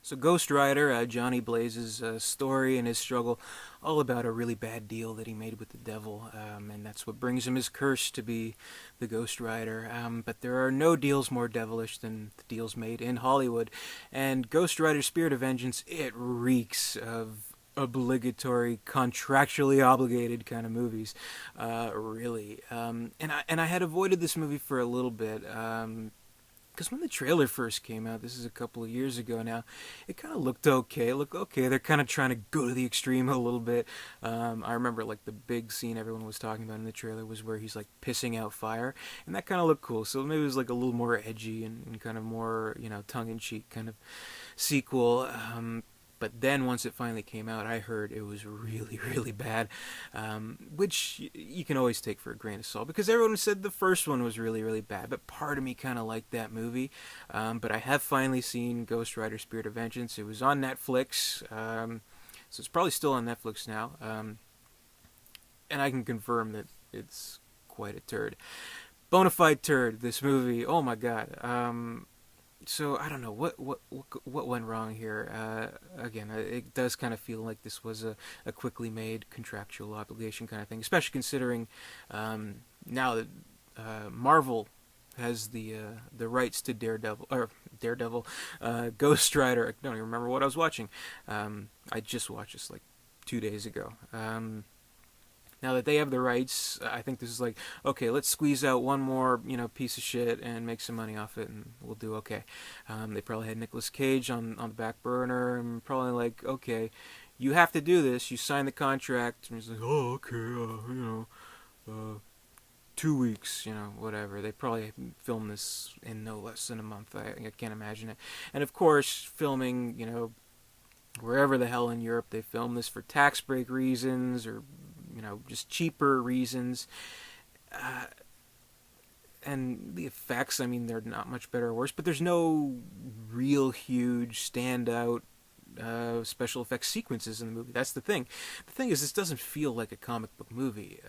So Ghost Rider, Johnny Blaze's story and his struggle, all about a really bad deal that he made with the devil, and that's what brings him his curse to be the Ghost Rider. But there are no deals more devilish than the deals made in Hollywood, and Ghost Rider: Spirit of Vengeance, it reeks of obligatory, contractually obligated kind of movies, really. And I had avoided this movie for a little bit. Because when the trailer first came out, this is a couple of years ago now, it kind of looked okay. It looked okay. They're kind of trying to go to the extreme a little bit. I remember like the big scene everyone was talking about in the trailer was where he's like pissing out fire, and that kind of looked cool. So maybe it was like a little more edgy and kind of more tongue in cheek kind of sequel. But then once it finally came out, I heard it was really, really bad, which you can always take for a grain of salt because everyone said the first one was really, really bad. But part of me kind of liked that movie. But I have finally seen Ghost Rider: Spirit of Vengeance. It was on Netflix, so it's probably still on Netflix now. And I can confirm that it's quite a turd. Bonafide turd. This movie. Oh my god. So I don't know what went wrong here. Again, it does kind of feel like this was a quickly made contractual obligation kind of thing, especially considering now that Marvel has the rights to Daredevil, Ghost Rider. I don't even remember what I was watching. I just watched this like 2 days ago. Now that they have the rights, I think this is like, okay, let's squeeze out one more, piece of shit and make some money off it, and we'll do okay. They probably had Nicolas Cage on the back burner, and probably like, okay, you have to do this. You sign the contract, and he's like, oh, okay, 2 weeks, whatever. They probably filmed this in no less than a month. I can't imagine it. And of course, filming, wherever the hell in Europe they film this for tax break reasons or just cheaper reasons. And the effects, I mean, they're not much better or worse, but there's no real huge standout special effects sequences in the movie. That's the thing. The thing is, this doesn't feel like a comic book movie.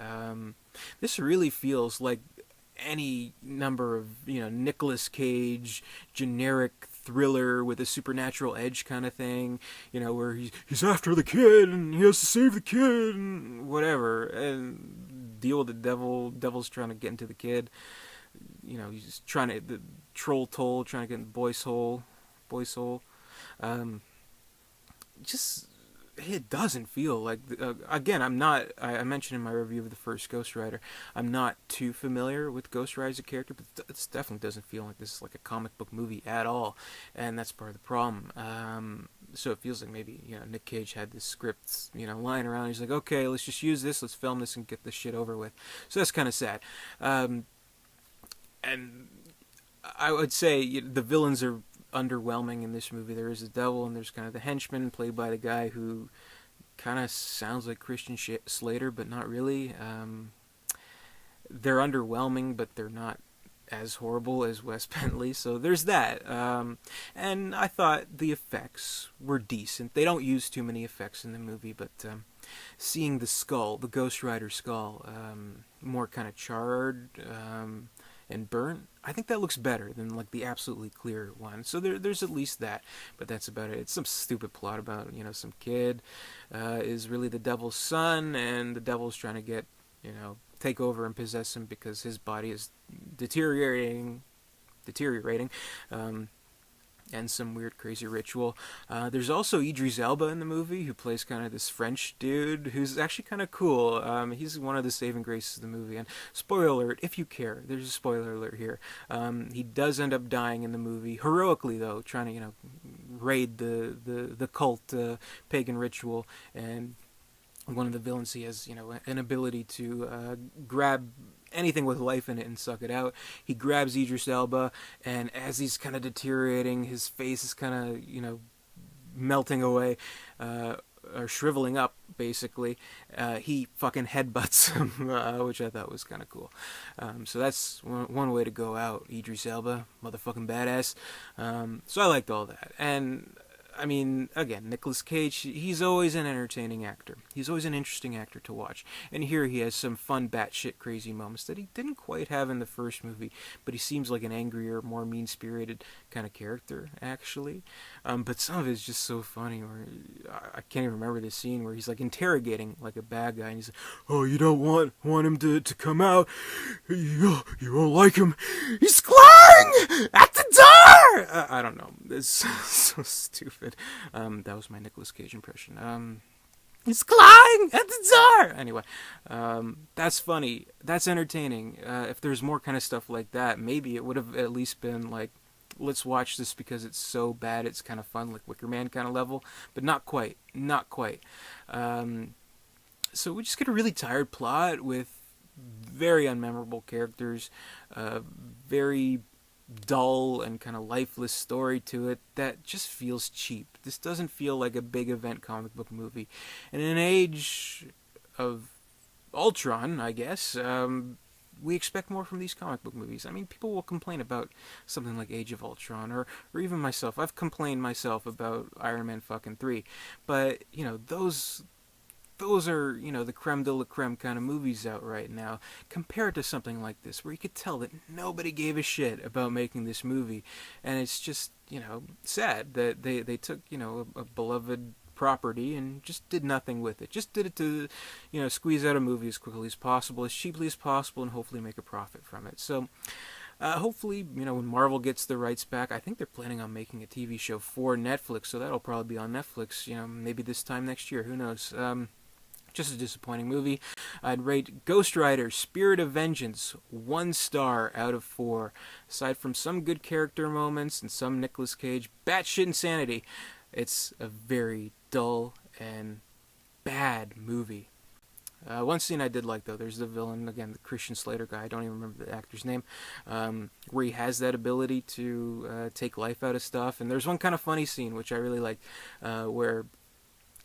This really feels like any number of Nicolas Cage generic thriller with a supernatural edge kind of thing, where he's after the kid and he has to save the kid and whatever, and deal with the devil's trying to get into the kid. He's trying to the troll toll trying to get in the boy's soul. Just it doesn't feel like again, I mentioned in my review of the first Ghost Rider, I'm not too familiar with Ghost Rider as a character, but it definitely doesn't feel like this is like a comic book movie at all, and that's part of the problem. So it feels like maybe Nick Cage had this script lying around. He's like, okay, let's just use this, let's film this and get this shit over with. So that's kind of sad. And I would say the villains are underwhelming in this movie. There is the devil, and there's kind of the henchman played by the guy who kind of sounds like Christian Slater, but not really. They're underwhelming, but they're not as horrible as Wes Bentley, so there's that. And I thought the effects were decent. They don't use too many effects in the movie, but seeing the skull, the Ghost Rider skull, more kind of charred, and burnt, I think that looks better than like the absolutely clear one. So there's at least that, but that's about it. It's some stupid plot about some kid is really the devil's son, and the devil's trying to get take over and possess him because his body is deteriorating. And some weird, crazy ritual. There's also Idris Elba in the movie, who plays kind of this French dude, who's actually kind of cool. He's one of the saving graces of the movie. And spoiler alert, if you care, there's a spoiler alert here. He does end up dying in the movie, heroically though, trying to raid the cult pagan ritual. And one of the villains, he has an ability to grab anything with life in it and suck it out. He grabs Idris Elba, and as he's kind of deteriorating, his face is kind of melting away, or shriveling up basically. He fucking headbutts him, which I thought was kind of cool. So that's one way to go out. Idris Elba, motherfucking badass. So I liked all that, and I mean, again, Nicolas Cage, he's always an entertaining actor. He's always an interesting actor to watch. And here he has some fun, batshit crazy moments that he didn't quite have in the first movie, but he seems like an angrier, more mean-spirited kind of character, actually. But some of it's just so funny, where I can't even remember the scene where he's like interrogating like a bad guy, and he's like, "Oh, you don't want him to come out? You won't like him. He's clawing at the door!" I don't know. It's so stupid. That was my Nicolas Cage impression. He's clawing at the door! Anyway, that's funny. That's entertaining. If there's more kind of stuff like that, maybe it would have at least been like, let's watch this because it's so bad it's kind of fun, like Wicker Man kind of level. But not quite. Not quite. So we just get a really tired plot with very unmemorable characters, very dull and kind of lifeless story to it that just feels cheap. This doesn't feel like a big event comic book movie. And in an age of Ultron, I guess, we expect more from these comic book movies. I mean, people will complain about something like Age of Ultron, or even myself. I've complained myself about Iron Man fucking 3. But, you know, those are, you know, the creme de la creme kind of movies out right now, compared to something like this, where you could tell that nobody gave a shit about making this movie. And it's just, you know, sad that they took, you know, a beloved property and just did nothing with it. Just did it to, you know, squeeze out a movie as quickly as possible, as cheaply as possible, and hopefully make a profit from it. So, hopefully, you know, when Marvel gets the rights back, I think they're planning on making a TV show for Netflix, so that'll probably be on Netflix, you know, maybe this time next year, who knows. Just a disappointing movie. I'd rate Ghost Rider Spirit of Vengeance 1 star out of 4. Aside from some good character moments and some Nicolas Cage batshit insanity, it's a very dull and bad movie. One scene I did like, though, there's the villain, again, the Christian Slater guy, I don't even remember the actor's name, where he has that ability to take life out of stuff. And there's one kind of funny scene, which I really like, where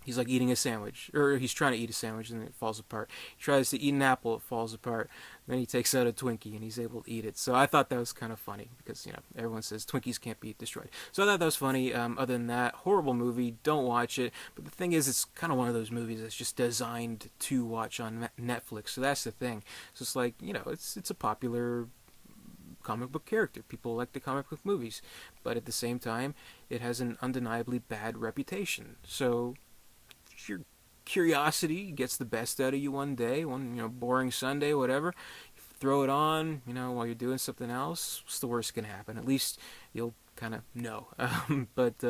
he's like eating a sandwich, or he's trying to eat a sandwich and it falls apart. He tries to eat an apple, it falls apart. Then he takes out a Twinkie and he's able to eat it. So I thought that was kind of funny because, you know, everyone says Twinkies can't be destroyed. So I thought that was funny. Other than that, horrible movie. Don't watch it. But the thing is, it's kind of one of those movies that's just designed to watch on Netflix. So that's the thing. So it's like, you know, it's a popular comic book character. People like the comic book movies. But at the same time, it has an undeniably bad reputation. So your curiosity gets the best out of you one day, one, you know, boring Sunday, whatever, you throw it on, you know, while you're doing something else. What's the worst can happen? At least you'll kind of know. But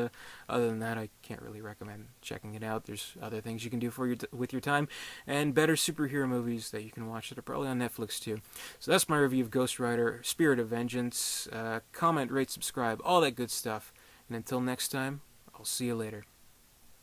other than that, I can't really recommend checking it out. There's other things you can do for with your time, and better superhero movies that you can watch that are probably on Netflix too. So that's my review of Ghost Rider Spirit of Vengeance. Comment, rate, subscribe, all that good stuff. And until next time, I'll see you later.